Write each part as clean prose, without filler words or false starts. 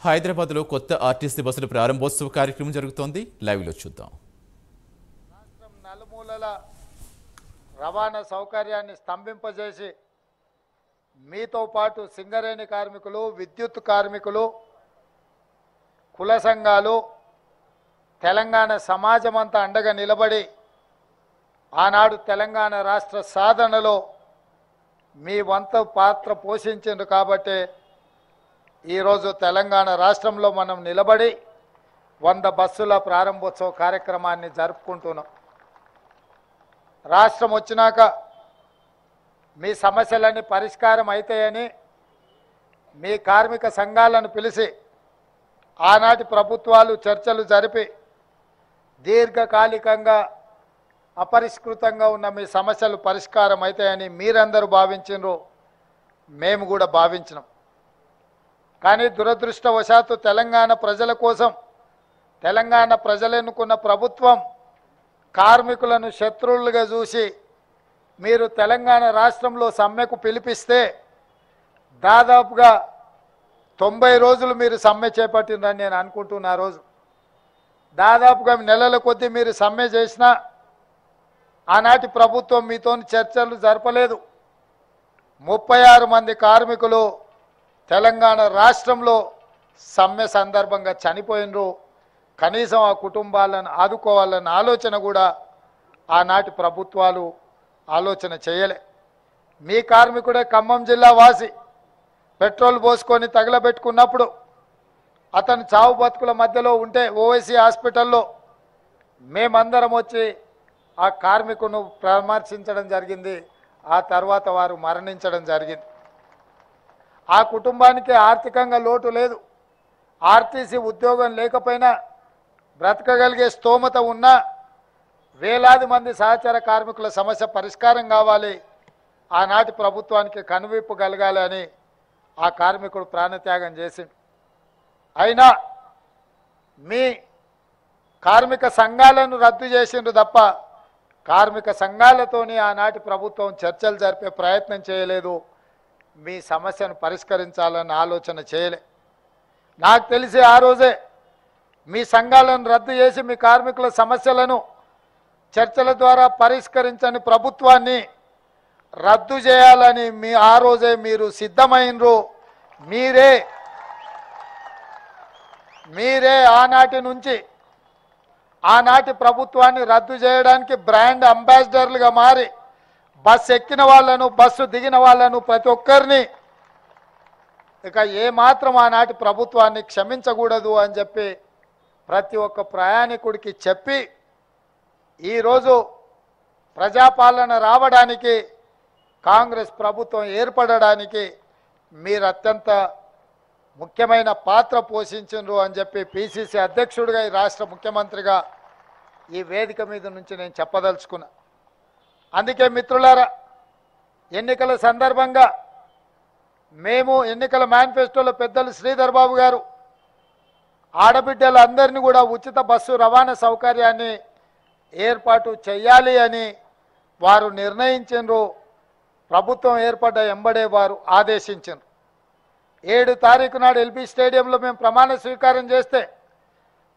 హైదరాబాద్లో కొత్త ఆర్టీసీ బస్సుల ప్రారంభోత్సవ కార్యక్రమం జరుగుతోంది. లైవ్లో చూద్దాం. రాష్ట్రం నలుమూలల రవాణా సౌకర్యాన్ని స్తంభింపజేసి మీతో పాటు సింగరేణి కార్మికులు, విద్యుత్ కార్మికులు, కుల సంఘాలు, తెలంగాణ సమాజమంతా అండగా నిలబడి ఆనాడు తెలంగాణ రాష్ట్ర సాధనలో మీ వంతు పాత్ర పోషించిండ్రు. కాబట్టి ఈరోజు తెలంగాణ రాష్ట్రంలో మనం నిలబడి 100 బస్సుల ప్రారంభోత్సవ కార్యక్రమాన్ని జరుపుకుంటున్నాం. రాష్ట్రం వచ్చినాక మీ సమస్యలన్నీ పరిష్కారం అవుతాయని మీ కార్మిక సంఘాలను పిలిచి ఆనాటి ప్రభుత్వాలు చర్చలు జరిపి దీర్ఘకాలికంగా అపరిష్కృతంగా ఉన్న మీ సమస్యలు పరిష్కారం అవుతాయని మీరందరూ భావించినారు, మేము కూడా భావించినాం. కానీ దురదృష్టవశాత్తు తెలంగాణ ప్రజల కోసం తెలంగాణ ప్రజలు ఎన్నుకున్న ప్రభుత్వం కార్మికులను శత్రువులుగా చూసి మీరు తెలంగాణ రాష్ట్రంలో సమ్మెకు పిలిపిస్తే దాదాపుగా 90 రోజులు మీరు సమ్మె చేపట్టిందని నేను అనుకుంటున్నా. రోజు దాదాపుగా నెలల కొద్దీ మీరు సమ్మె చేసినా ఆనాటి ప్రభుత్వం మీతో చర్చలు జరపలేదు. 36 మంది కార్మికులు తెలంగాణ రాష్ట్రంలో సమ్మె సందర్భంగా చనిపోయినరు. కనీసం ఆ కుటుంబాలను ఆదుకోవాలన్న ఆలోచన కూడా ఆనాటి ప్రభుత్వాలు ఆలోచన చేయలే. మీ కార్మికుడే ఖమ్మం జిల్లా వాసి పెట్రోల్ పోసుకొని తగలబెట్టుకున్నప్పుడు అతను చావు బతుకుల మధ్యలో ఉంటే ఓవైసీ హాస్పిటల్లో మేమందరం వచ్చి ఆ కార్మికును పరామర్శించడం జరిగింది. ఆ తర్వాత వారు మరణించడం జరిగింది. ఆ కుటుంబానికి ఆర్థికంగా లోటు లేదు. ఆర్టీసీ ఉద్యోగం లేకపోయినా బ్రతకగలిగే స్తోమత ఉన్నా వేలాది మంది సహచర కార్మికుల సమస్య పరిష్కారం కావాలి, ఆనాటి ప్రభుత్వానికి కనువిప్పు కలగాలి అని ఆ కార్మికుడు ప్రాణత్యాగం చేసిండు. అయినా మీ కార్మిక సంఘాలను రద్దు చేసిండ్రు తప్ప కార్మిక సంఘాలతోని ఆనాటి ప్రభుత్వం చర్చలు జరిపే ప్రయత్నం చేయలేదు. మీ సమస్యను పరిష్కరించాలన్న ఆలోచన చేయలే. నాకు తెలిసి ఆ రోజే మీ సంఘాలను రద్దు చేసి మీ కార్మికుల సమస్యలను చర్చల ద్వారా పరిష్కరించని ప్రభుత్వాన్ని రద్దు చేయాలని ఆ రోజే మీరు సిద్ధమైనరు. మీరే ఆనాటి నుంచి ఆనాటి ప్రభుత్వాన్ని రద్దు చేయడానికి బ్రాండ్ అంబాసిడర్లుగా మారి బస్సు ఎక్కిన వాళ్ళను, బస్సు దిగిన వాళ్ళను ప్రతి ఒక్కరిని ఇక ఏమాత్రం ఆనాటి ప్రభుత్వాన్ని క్షమించకూడదు అని చెప్పి ప్రతి ఒక్క ప్రయాణికుడికి చెప్పి ఈరోజు ప్రజాపాలన రావడానికి, కాంగ్రెస్ ప్రభుత్వం ఏర్పడడానికి మీరు అత్యంత ముఖ్యమైన పాత్ర పోషించరు అని చెప్పి పిసిసి అధ్యక్షుడిగా, ఈ రాష్ట్ర ముఖ్యమంత్రిగా ఈ వేదిక మీద నుంచి నేను చెప్పదలుచుకున్నా. అందుకే మిత్రులారా, ఎన్నికల సందర్భంగా మేము ఎన్నికల మేనిఫెస్టోలో పెద్దలు శ్రీధర్ బాబు గారు ఆడబిడ్డలందరినీ కూడా ఉచిత బస్సు రవాణా సౌకర్యాన్ని ఏర్పాటు చేయాలి అని వారు నిర్ణయించారు. ప్రభుత్వం ఏర్పడ్డ ఎంబడే వారు ఆదేశించారు. 7 తారీఖు నాడు ఎల్బీ స్టేడియంలో మేము ప్రమాణ స్వీకారం చేస్తే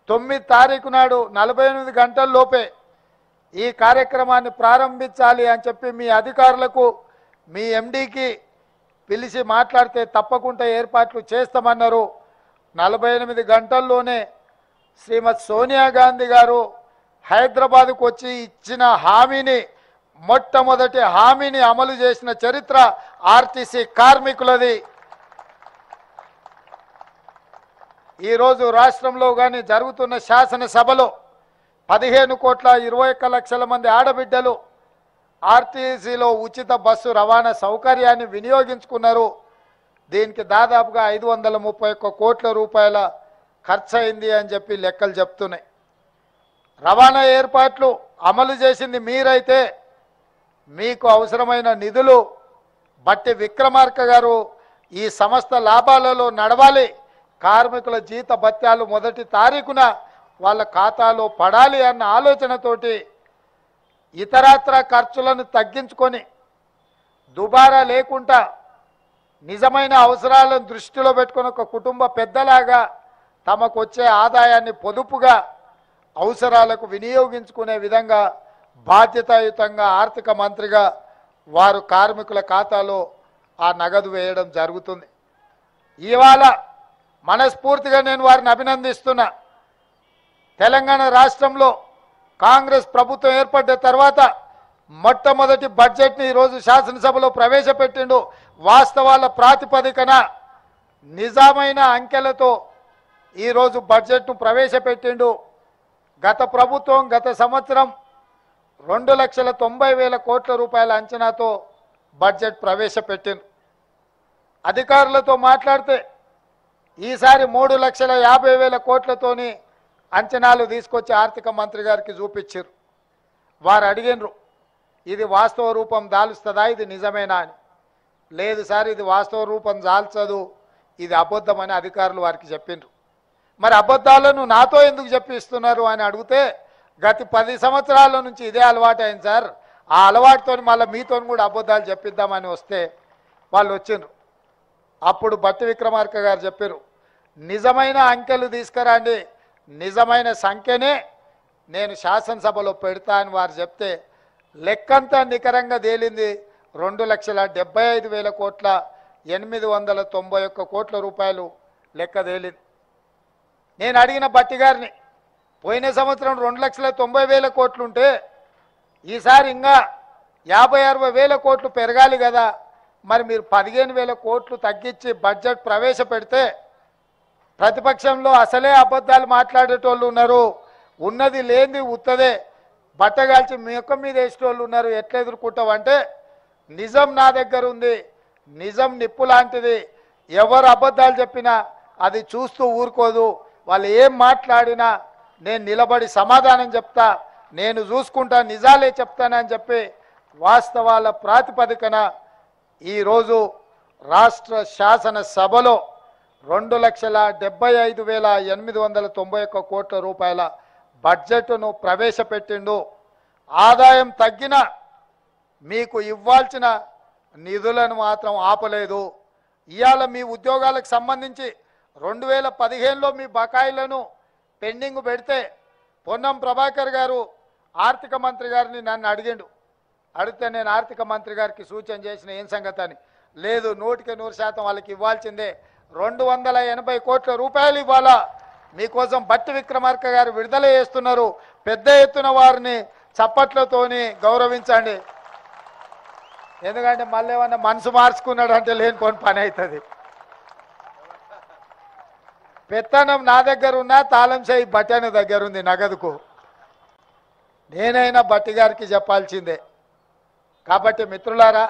9 తారీఖు నాడు 48 గంటల లోపే ఈ కార్యక్రమాన్ని ప్రారంభించాలి అని చెప్పి మీ అధికారులకు, మీ ఎండీకి పిలిచి మాట్లాడితే తప్పకుండా ఏర్పాట్లు చేస్తామన్నారు. 48 గంటల్లోనే శ్రీమతి సోనియా గాంధీ గారు హైదరాబాద్కు వచ్చి ఇచ్చిన హామీని, మొట్టమొదటి హామీని అమలు చేసిన చరిత్ర ఆర్టీసీ కార్మికులది. ఈరోజు రాష్ట్రంలో కానీ జరుగుతున్న శాసనసభలో 15,21,00,000 మంది ఆడబిడ్డలు ఆర్టీసీలో ఉచిత బస్సు రవాణా సౌకర్యాన్ని వినియోగించుకున్నారు. దీనికి దాదాపుగా 531 కోట్ల రూపాయల ఖర్చు అయింది అని చెప్పి లెక్కలు చెప్తున్నాయి. రవాణా ఏర్పాట్లు అమలు చేసింది మీరైతే మీకు అవసరమైన నిధులు బట్టి విక్రమార్క గారు ఈ సంస్థ లాభాలలో నడవాలి, కార్మికుల జీత భత్యాలు 1 తారీఖున వాళ్ళ ఖాతాలో పడాలి అన్న ఆలోచనతోటి ఇతరత్ర ఖర్చులను తగ్గించుకొని దుబారా లేకుండా నిజమైన అవసరాలను దృష్టిలో పెట్టుకుని ఒక కుటుంబ పెద్దలాగా తమకు వచ్చే ఆదాయాన్ని పొదుపుగా అవసరాలకు వినియోగించుకునే విధంగా బాధ్యతాయుతంగా ఆర్థిక మంత్రిగా వారు కార్మికుల ఖాతాలో ఆ నగదు వేయడం జరుగుతుంది. ఇవాళ మనస్ఫూర్తిగా నేను వారిని అభినందిస్తున్నా. తెలంగాణ రాష్ట్రంలో కాంగ్రెస్ ప్రభుత్వం ఏర్పడ్డ తర్వాత మొట్టమొదటి బడ్జెట్ని ఈరోజు శాసనసభలో ప్రవేశపెట్టిండు. వాస్తవాల ప్రాతిపదికన నిజమైన అంకెలతో ఈరోజు బడ్జెట్ను ప్రవేశపెట్టిండు. గత ప్రభుత్వం గత సంవత్సరం 2,90,000 కోట్ల రూపాయల అంచనాతో బడ్జెట్ ప్రవేశపెట్టింది. అధికారులతో మాట్లాడితే ఈసారి 3,50,000 కోట్లతోని అంచనాలు తీసుకొచ్చి ఆర్థిక మంత్రి గారికి చూపించారు. వారు అడిగినరు, ఇది వాస్తవ రూపం దాలుస్తుందా, ఇది నిజమేనా అని. లేదు సార్, ఇది వాస్తవ రూపం దాల్చదు, ఇది అబద్ధమని అధికారులు వారికి చెప్పిండ్రు. మరి అబద్ధాలను నాతో ఎందుకు చెప్పిస్తున్నారు అని అడిగితే, గత 10 సంవత్సరాల నుంచి ఇదే అలవాటు అయింది సార్, ఆ అలవాటుతో మళ్ళీ మీతో కూడా అబద్ధాలు చెప్పిద్దామని వస్తే వాళ్ళు వచ్చిండ్రు. అప్పుడు బట్టి విక్రమార్క గారు చెప్పారు, నిజమైన అంకెలు తీసుకురండి, నిజమైన సంఖ్యనే నేను శాసనసభలో పెడతా అని వారు చెప్తే లెక్కంతా నికరంగా తేలింది. 2,75,000 కోట్ల 891 కోట్ల రూపాయలు లెక్క తేలింది. నేను అడిగిన బట్టి గారిని, పోయిన సంవత్సరం 2,90,000 కోట్లుంటే ఈసారి ఇంకా 50,000-60,000 కోట్లు పెరగాలి కదా, మరి మీరు 15,000 కోట్లు తగ్గించి బడ్జెట్ ప్రవేశపెడితే ప్రతిపక్షంలో అసలే అబద్ధాలు మాట్లాడేటోళ్ళు ఉన్నారు, ఉన్నది లేనిది ఉత్తదే బట్టగాల్చి మీ యొక్క మీద వేసేటోళ్ళు ఉన్నారు, ఎట్లా ఎదుర్కొంటావంటే నిజం నా దగ్గర ఉంది, నిజం నిప్పు లాంటిది, ఎవరు అబద్ధాలు చెప్పినా అది చూస్తూ ఊరుకోదు, వాళ్ళు ఏం మాట్లాడినా నేను నిలబడి సమాధానం చెప్తా, నేను చూసుకుంటా, నిజాలే చెప్తానని చెప్పి వాస్తవాల ప్రాతిపదికన ఈరోజు రాష్ట్ర శాసనసభలో 2,75,891 కోట్ల రూపాయల బడ్జెట్ను ప్రవేశపెట్టిండు. ఆదాయం తగ్గిన మీకు ఇవ్వాల్సిన నిధులను మాత్రం ఆపలేదు. ఇవాళ మీ ఉద్యోగాలకు సంబంధించి 2015లో మీ బకాయిలను పెండింగ్ పెడితే పొన్నం ప్రభాకర్ గారు ఆర్థిక మంత్రి గారిని నన్ను అడిగితే నేను ఆర్థిక మంత్రి గారికి సూచన చేసిన ఏం సంగతి అని. లేదు, 100% వాళ్ళకి ఇవ్వాల్సిందే, 280 కోట్ల రూపాయలు ఇవ్వాలా, మీకోసం బట్టి విక్రమార్క గారు విడుదల చేస్తున్నారు, పెద్ద ఎత్తున వారిని చప్పట్లతోని గౌరవించండి. ఎందుకంటే మళ్ళీ ఏమన్నా మనసు మార్చుకున్నాడు అంటే లేనిపోని పని అవుతుంది. పెత్తనం నా దగ్గర ఉన్నా తాళం చేయి బట్టి అనే దగ్గర ఉంది నగదుకు. నేనైనా బట్టి గారికి చెప్పాల్సిందే. కాబట్టి మిత్రులారా,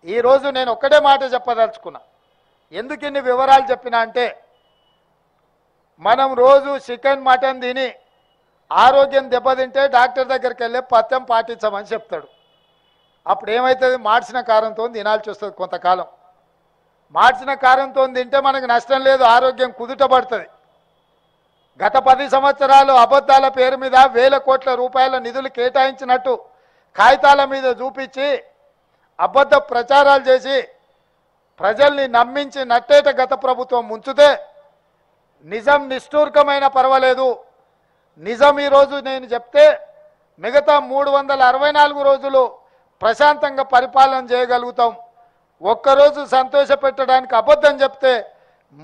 ఈరోజు నేను ఒక్కటే మాట చెప్పదలుచుకున్నా. ఎందుకు ఇన్ని వివరాలు చెప్పినా అంటే, మనం రోజు చికెన్ మటన్ తిని ఆరోగ్యం దెబ్బతింటే డాక్టర్ దగ్గరికి వెళ్ళి పథ్యం పాటించమని చెప్తాడు. అప్పుడు ఏమవుతుంది, మార్చిన కారంతో తినాల్సి వస్తుంది కొంతకాలం. మార్చిన కారంతో తింటే మనకు నష్టం లేదు, ఆరోగ్యం కుదుటపడుతుంది. గత 10 సంవత్సరాలు అబద్ధాల పేరు మీద 1,000 కోట్ల రూపాయల నిధులు కేటాయించినట్టు కాగితాల మీద చూపించి అబద్ధ ప్రచారాలు చేసి ప్రజల్ని నమ్మించి నట్టేట గత ప్రభుత్వం ముంచితే, నిజం నిష్ఠూర్కమైన పర్వాలేదు, నిజం ఈరోజు నేను చెప్తే మిగతా 364 రోజులు ప్రశాంతంగా పరిపాలన చేయగలుగుతాం. ఒక్కరోజు సంతోష పెట్టడానికి అబద్ధం చెప్తే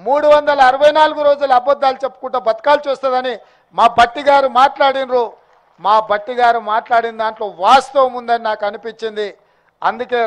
364 రోజులు అబద్ధాలు చెప్పుకుంటూ బతకాల్సి వస్తుందని మా బట్టి గారు మాట్లాడినరు. మా బట్టి గారు మాట్లాడిన దాంట్లో వాస్తవం ఉందని నాకు అనిపించింది. అందుకే